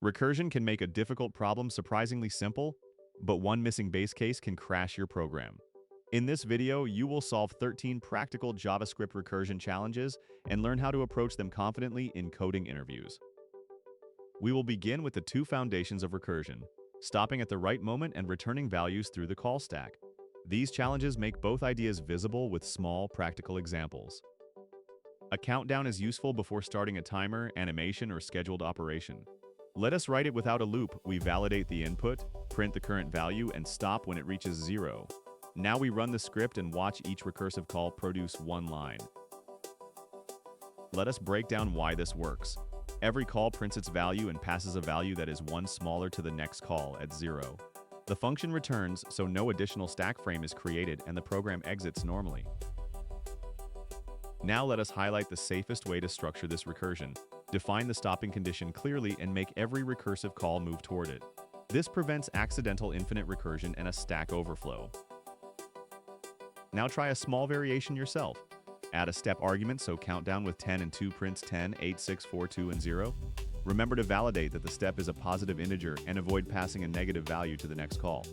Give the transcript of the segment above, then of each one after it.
Recursion can make a difficult problem surprisingly simple, but one missing base case can crash your program. In this video, you will solve 13 practical JavaScript recursion challenges and learn how to approach them confidently in coding interviews. We will begin with the two foundations of recursion, stopping at the right moment and returning values through the call stack. These challenges make both ideas visible with small, practical examples. A countdown is useful before starting a timer, animation, or scheduled operation. Let us write it without a loop. We validate the input, print the current value, and stop when it reaches 0. Now we run the script and watch each recursive call produce one line. Let us break down why this works. Every call prints its value and passes a value that is one smaller to the next call at 0. The function returns, so no additional stack frame is created and the program exits normally. Now let us highlight the safest way to structure this recursion. Define the stopping condition clearly and make every recursive call move toward it. This prevents accidental infinite recursion and a stack overflow. Now try a small variation yourself. Add a step argument so countdown with 10 and 2 prints 10, 8, 6, 4, 2, and 0. Remember to validate that the step is a positive integer and avoid passing a negative value to the next call.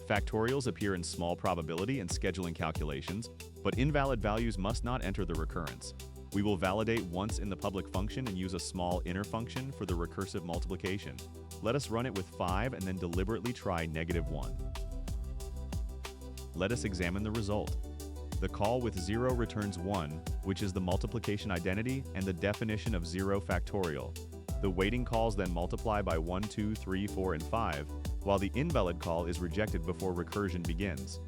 Factorials appear in small probability and scheduling calculations, but invalid values must not enter the recurrence. We will validate once in the public function and use a small inner function for the recursive multiplication. Let us run it with 5 and then deliberately try -1. Let us examine the result. The call with 0 returns 1, which is the multiplication identity and the definition of 0 factorial. The waiting calls then multiply by 1, 2, 3, 4, and 5, while the invalid call is rejected before recursion begins.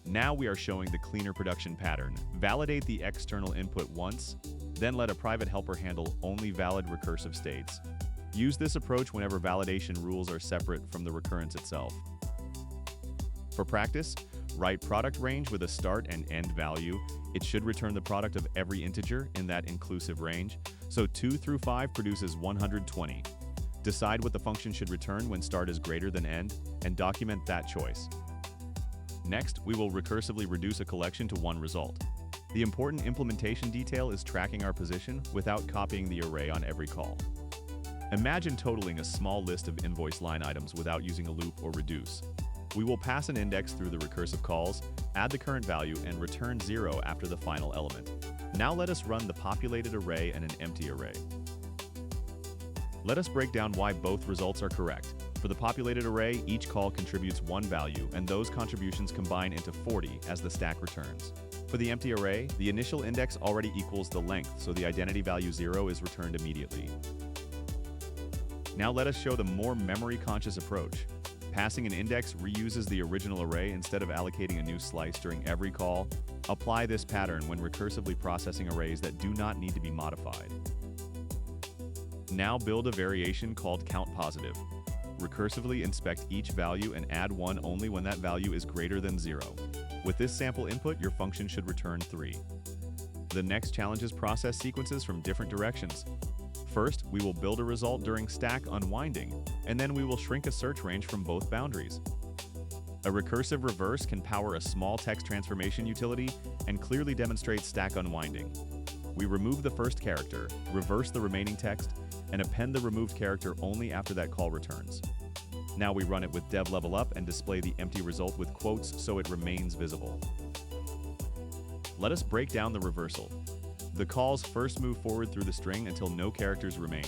Now we are showing the cleaner production pattern. Validate the external input once, then let a private helper handle only valid recursive states. Use this approach whenever validation rules are separate from the recurrence itself. For practice, write product range with a start and end value. It should return the product of every integer in that inclusive range, so 2 through 5 produces 120. Decide what the function should return when start is greater than end, and document that choice. Next, we will recursively reduce a collection to one result. The important implementation detail is tracking our position without copying the array on every call. Imagine totaling a small list of invoice line items without using a loop or reduce. We will pass an index through the recursive calls, add the current value, and return 0 after the final element. Now let us run the populated array and an empty array. Let us break down why both results are correct. For the populated array, each call contributes one value, and those contributions combine into 40 as the stack returns. For the empty array, the initial index already equals the length, so the identity value 0 is returned immediately. Now let us show the more memory-conscious approach. Passing an index reuses the original array instead of allocating a new slice during every call. Apply this pattern when recursively processing arrays that do not need to be modified. Now build a variation called countPositive. Recursively inspect each value and add 1 only when that value is greater than 0. With this sample input, your function should return 3. The next challenges process sequences from different directions. First, we will build a result during stack unwinding, and then we will shrink a search range from both boundaries. A recursive reverse can power a small text transformation utility and clearly demonstrate stack unwinding. We remove the first character, reverse the remaining text, and append the removed character only after that call returns. Now we run it with dev level up and display the empty result with quotes so it remains visible. Let us break down the reversal. The calls first move forward through the string until no characters remain.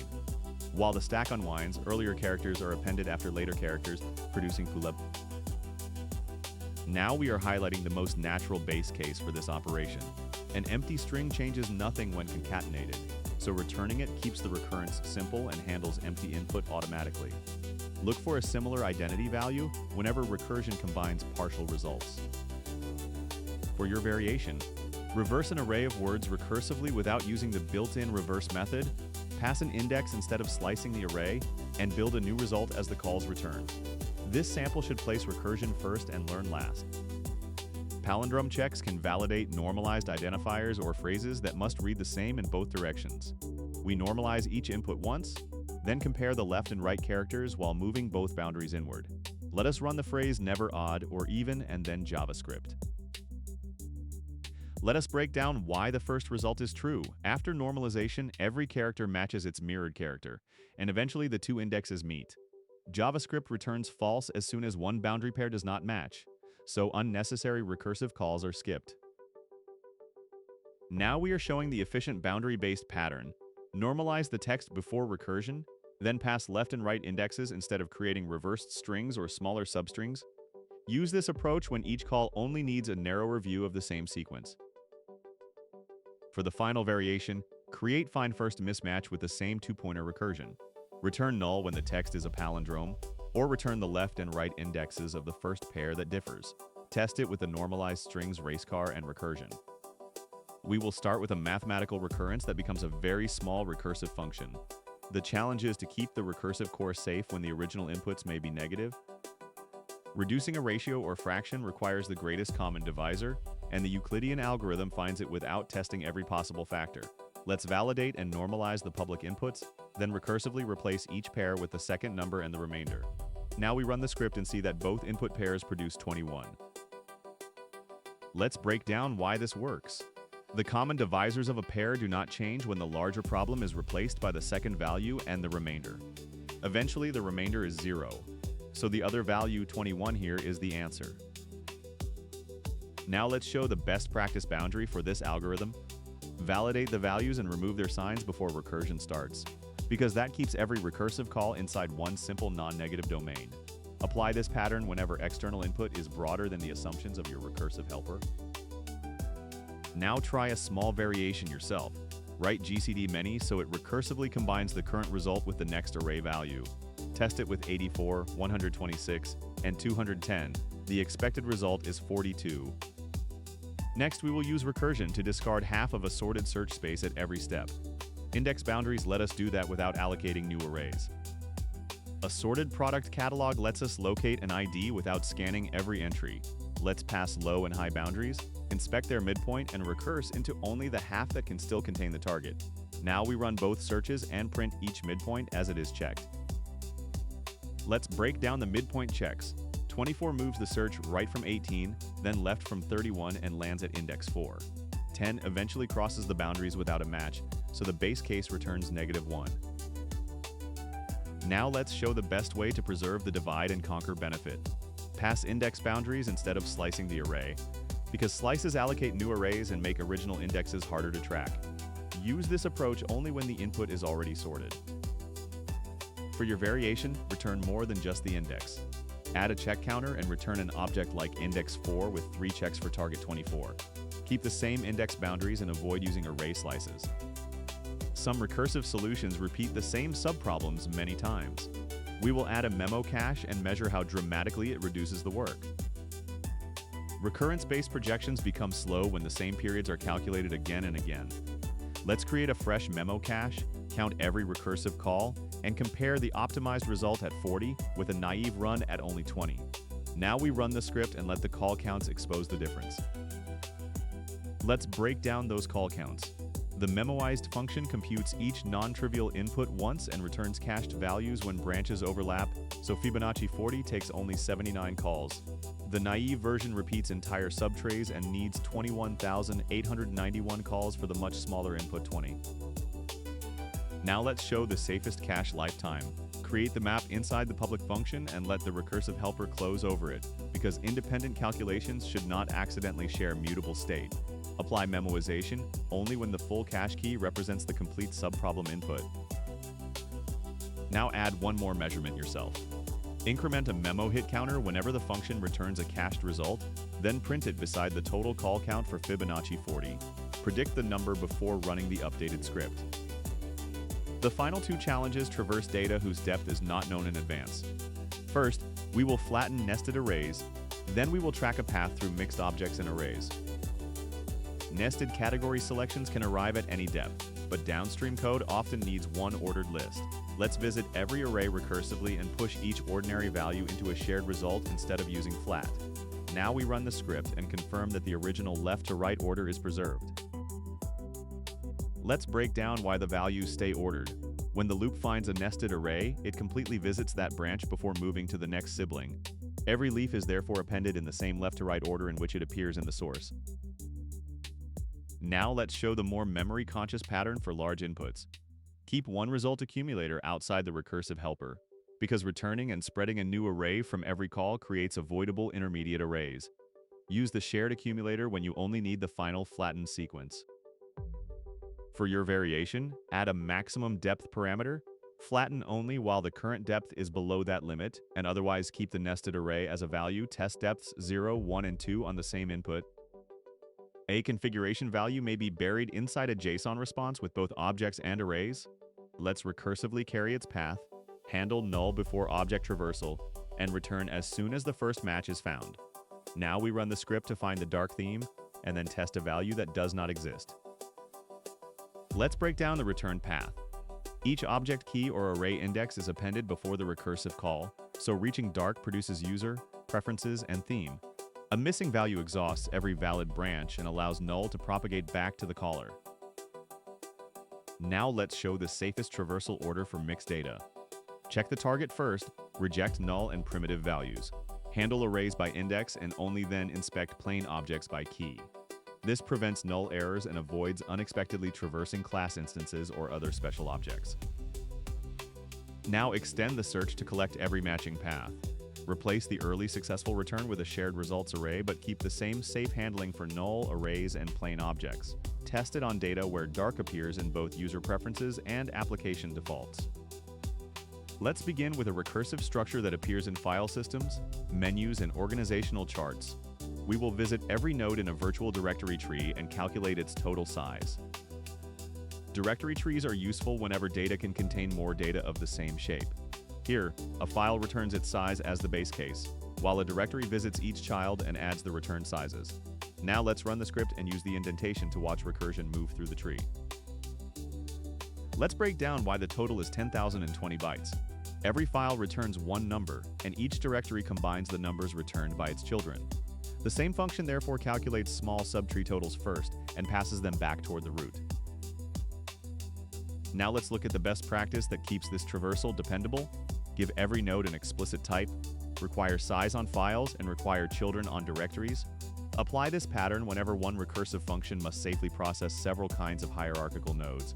While the stack unwinds, earlier characters are appended after later characters, producing pulab. Now we are highlighting the most natural base case for this operation. An empty string changes nothing when concatenated, so returning it keeps the recurrence simple and handles empty input automatically. Look for a similar identity value whenever recursion combines partial results. For your variation, reverse an array of words recursively without using the built-in reverse method, pass an index instead of slicing the array, and build a new result as the calls return. This sample should place recursion first and learn last. Palindrome checks can validate normalized identifiers or phrases that must read the same in both directions. We normalize each input once, then compare the left and right characters while moving both boundaries inward. Let us run the phrase never odd or even and then JavaScript. Let us break down why the first result is true. After normalization, every character matches its mirrored character, and eventually the two indexes meet. JavaScript returns false as soon as one boundary pair does not match, so unnecessary recursive calls are skipped. Now we are showing the efficient boundary-based pattern. Normalize the text before recursion, then pass left and right indexes instead of creating reversed strings or smaller substrings. Use this approach when each call only needs a narrower view of the same sequence. For the final variation, create find first mismatch with the same two-pointer recursion. Return null when the text is a palindrome, or return the left and right indexes of the first pair that differs. Test it with the normalized strings racecar and recursion. We will start with a mathematical recurrence that becomes a very small recursive function. The challenge is to keep the recursive core safe when the original inputs may be negative. Reducing a ratio or fraction requires the greatest common divisor, and the Euclidean algorithm finds it without testing every possible factor. Let's validate and normalize the public inputs, then recursively replace each pair with the second number and the remainder. Now we run the script and see that both input pairs produce 21. Let's break down why this works. The common divisors of a pair do not change when the larger problem is replaced by the second value and the remainder. Eventually, the remainder is 0, so the other value, 21 here, is the answer. Now let's show the best practice boundary for this algorithm. Validate the values and remove their signs before recursion starts, because that keeps every recursive call inside one simple non-negative domain. Apply this pattern whenever external input is broader than the assumptions of your recursive helper. Now try a small variation yourself. Write GCD many so it recursively combines the current result with the next array value. Test it with 84, 126, and 210. The expected result is 42. Next, we will use recursion to discard half of a sorted search space at every step. Index boundaries let us do that without allocating new arrays. A sorted product catalog lets us locate an ID without scanning every entry. Let's pass low and high boundaries, inspect their midpoint, and recurse into only the half that can still contain the target. Now we run both searches and print each midpoint as it is checked. Let's break down the midpoint checks. 24 moves the search right from 18, then left from 31 and lands at index 4. 10 eventually crosses the boundaries without a match, so the base case returns -1. Now let's show the best way to preserve the divide and conquer benefit. Pass index boundaries instead of slicing the array, because slices allocate new arrays and make original indexes harder to track. Use this approach only when the input is already sorted. For your variation, return more than just the index. Add a check counter and return an object like index 4 with 3 checks for target 24. Keep the same index boundaries and avoid using array slices. Some recursive solutions repeat the same subproblems many times. We will add a memo cache and measure how dramatically it reduces the work. Recurrence-based projections become slow when the same periods are calculated again and again. Let's create a fresh memo cache, count every recursive call, and compare the optimized result at 40 with a naive run at only 20. Now we run the script and let the call counts expose the difference. Let's break down those call counts. The memoized function computes each non-trivial input once and returns cached values when branches overlap, so Fibonacci 40 takes only 79 calls. The naive version repeats entire subtrays and needs 21,891 calls for the much smaller input 20. Now let's show the safest cache lifetime. Create the map inside the public function and let the recursive helper close over it, because independent calculations should not accidentally share mutable state. Apply memoization only when the full cache key represents the complete subproblem input. Now add one more measurement yourself. Increment a memo hit counter whenever the function returns a cached result, then print it beside the total call count for Fibonacci 40. Predict the number before running the updated script. The final two challenges traverse data whose depth is not known in advance. First, we will flatten nested arrays, then we will track a path through mixed objects and arrays. Nested category selections can arrive at any depth, but downstream code often needs one ordered list. Let's visit every array recursively and push each ordinary value into a shared result instead of using flat. Now we run the script and confirm that the original left-to-right order is preserved. Let's break down why the values stay ordered. When the loop finds a nested array, it completely visits that branch before moving to the next sibling. Every leaf is therefore appended in the same left-to-right order in which it appears in the source. Now let's show the more memory-conscious pattern for large inputs. Keep one result accumulator outside the recursive helper, because returning and spreading a new array from every call creates avoidable intermediate arrays. Use the shared accumulator when you only need the final flattened sequence. For your variation, add a maximum depth parameter. Flatten only while the current depth is below that limit, and otherwise keep the nested array as a value. Test depths 0, 1, and 2 on the same input. A configuration value may be buried inside a JSON response with both objects and arrays. Let's recursively carry its path, handle null before object traversal, and return as soon as the first match is found. Now we run the script to find the dark theme, and then test a value that does not exist. Let's break down the return path. Each object key or array index is appended before the recursive call, so reaching dark produces user, preferences, and theme. A missing value exhausts every valid branch and allows null to propagate back to the caller. Now let's show the safest traversal order for mixed data. Check the target first, reject null and primitive values. Handle arrays by index and only then inspect plain objects by key. This prevents null errors and avoids unexpectedly traversing class instances or other special objects. Now extend the search to collect every matching path. Replace the early successful return with a shared results array, but keep the same safe handling for null, arrays, and plain objects. Test it on data where dark appears in both user preferences and application defaults. Let's begin with a recursive structure that appears in file systems, menus, and organizational charts. We will visit every node in a virtual directory tree and calculate its total size. Directory trees are useful whenever data can contain more data of the same shape. Here, a file returns its size as the base case, while a directory visits each child and adds the return sizes. Now let's run the script and use the indentation to watch recursion move through the tree. Let's break down why the total is 10,020 bytes. Every file returns one number, and each directory combines the numbers returned by its children. The same function therefore calculates small subtree totals first and passes them back toward the root. Now let's look at the best practice that keeps this traversal dependable. Give every node an explicit type, require size on files, and require children on directories. Apply this pattern whenever one recursive function must safely process several kinds of hierarchical nodes.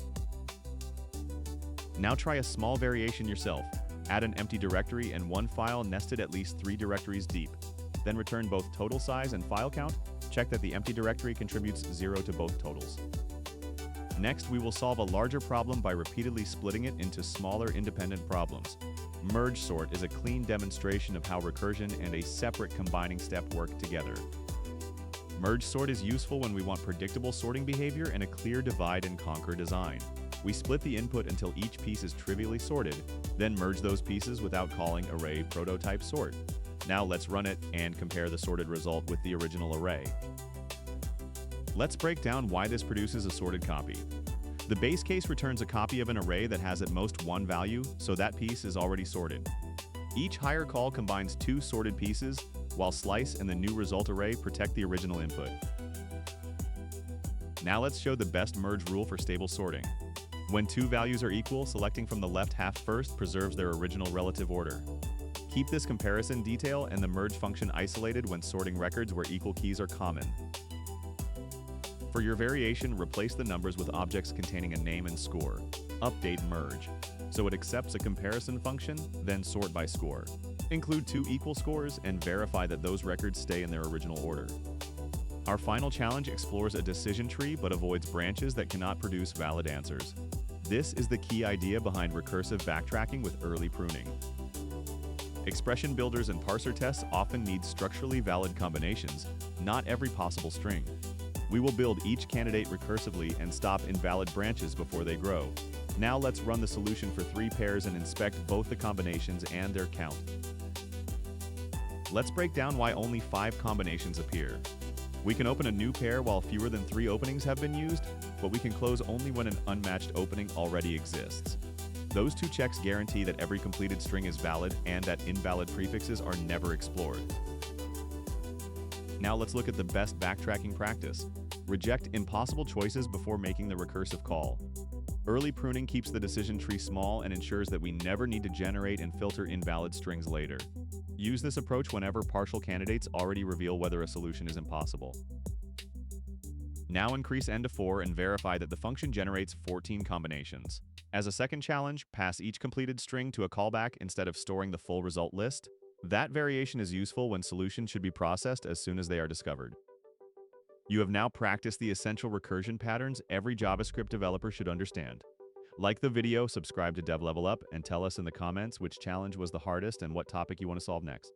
Now try a small variation yourself. Add an empty directory and one file nested at least 3 directories deep. Then return both total size and file count. Check that the empty directory contributes 0 to both totals. Next, we will solve a larger problem by repeatedly splitting it into smaller independent problems. Merge sort is a clean demonstration of how recursion and a separate combining step work together. Merge sort is useful when we want predictable sorting behavior and a clear divide and conquer design. We split the input until each piece is trivially sorted, then merge those pieces without calling array prototype sort. Now let's run it and compare the sorted result with the original array. Let's break down why this produces a sorted copy. The base case returns a copy of an array that has at most one value, so that piece is already sorted. Each higher call combines 2 sorted pieces, while slice and the new result array protect the original input. Now let's show the best merge rule for stable sorting. When 2 values are equal, selecting from the left half first preserves their original relative order. Keep this comparison detail and the merge function isolated when sorting records where equal keys are common. For your variation, replace the numbers with objects containing a name and score. Update merge, so it accepts a comparison function, then sort by score. Include 2 equal scores and verify that those records stay in their original order. Our final challenge explores a decision tree but avoids branches that cannot produce valid answers. This is the key idea behind recursive backtracking with early pruning. Expression builders and parser tests often need structurally valid combinations, not every possible string. We will build each candidate recursively and stop invalid branches before they grow. Now let's run the solution for 3 pairs and inspect both the combinations and their count. Let's break down why only 5 combinations appear. We can open a new pair while fewer than 3 openings have been used, but we can close only when an unmatched opening already exists. Those 2 checks guarantee that every completed string is valid and that invalid prefixes are never explored. Now let's look at the best backtracking practice. Reject impossible choices before making the recursive call. Early pruning keeps the decision tree small and ensures that we never need to generate and filter invalid strings later. Use this approach whenever partial candidates already reveal whether a solution is impossible. Now increase n to 4 and verify that the function generates 14 combinations. As a second challenge, pass each completed string to a callback instead of storing the full result list. That variation is useful when solutions should be processed as soon as they are discovered. You have now practiced the essential recursion patterns every JavaScript developer should understand. Like the video, subscribe to Dev Level Up, and tell us in the comments which challenge was the hardest and what topic you want to solve next.